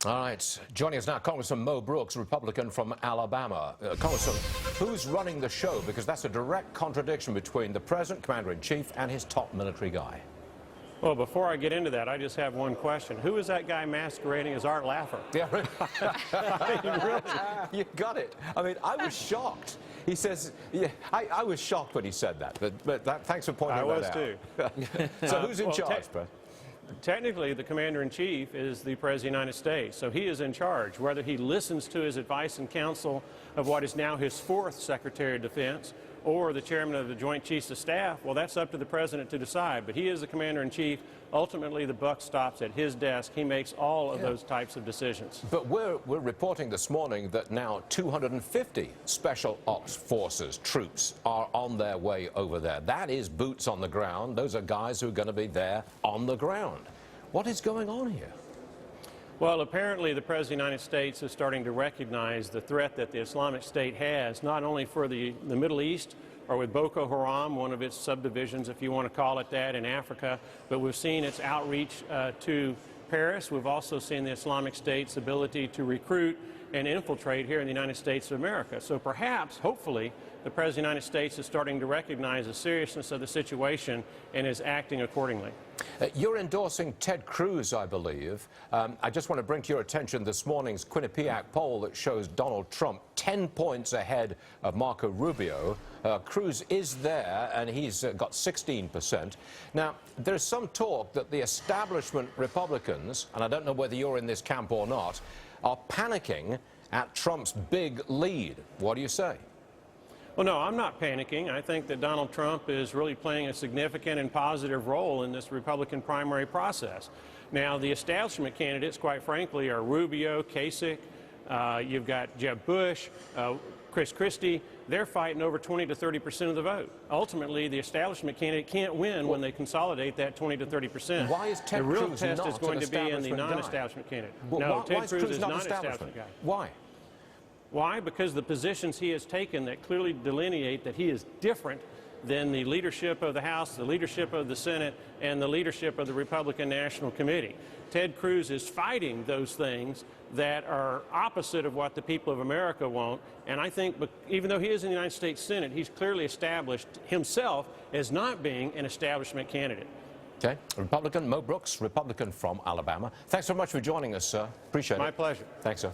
All right, joining us now, Congressman Mo Brooks, Republican from Alabama. Congressman, who's running the show? Because that's a direct contradiction between the President, Commander-in-Chief, and his top military guy. Well, before I get into that, I just have one question. Who is that guy masquerading as Art Laffer? Yeah, really? I mean, really? You got it. I mean, I was shocked. He says, yeah, I was shocked when he said that, but thanks for pointing that out. I was too. So who's in charge, President? Technically, the Commander-in-Chief is the President of the United States, so he is in charge. Whether he listens to his advice and counsel of what is now his fourth Secretary of Defense or the Chairman of the Joint Chiefs of Staff, well, that's up to the President to decide. But he is the Commander-in-Chief. Ultimately, the buck stops at his desk. He makes all of those types of decisions. But we're reporting this morning that now 250 Special Ops Forces troops are on their way over there. That is boots on the ground. Those are guys who are going to be there on the ground. What is going on here? Well, apparently the President of the United States is starting to recognize the threat that the Islamic State has, not only for the Middle East or with Boko Haram, one of its subdivisions, if you want to call it that, in Africa, but we've seen its outreach to Paris. We've also seen the Islamic State's ability to recruit and infiltrate here in the United States of America. So perhaps, hopefully, the President of the United States is starting to recognize the seriousness of the situation and is acting accordingly. You're endorsing Ted Cruz, I believe. I just want to bring to your attention this morning's Quinnipiac poll that shows Donald Trump 10 points ahead of Marco Rubio. Cruz is there, and he's got 16%. Now, there's some talk that the establishment Republicans, and I don't know whether you're in this camp or not, are panicking at Trump's big lead. What do you say? Well, no, I'm not panicking. I think that Donald Trump is really playing a significant and positive role in this Republican primary process. Now, the establishment candidates, quite frankly, are Rubio, Kasich, you've got Jeb Bush, Chris Christie. They're fighting over 20 to 30% of the vote. Ultimately, the establishment candidate can't win when they consolidate that 20 to 30%. Why is Ted Cruz the real Cruz test not is going an to be in the establishment non-establishment candidate. Well, no, why Ted Cruz is not an establishment guy. Why? Why? Because the positions he has taken that clearly delineate that he is different than the leadership of the House, the leadership of the Senate, and the leadership of the Republican National Committee. Ted Cruz is fighting those things that are opposite of what the people of America want, and I think even though he is in the United States Senate, he's clearly established himself as not being an establishment candidate. Okay. Republican Mo Brooks, Republican from Alabama. Thanks so much for joining us, sir. Appreciate it. My pleasure. Thanks, sir.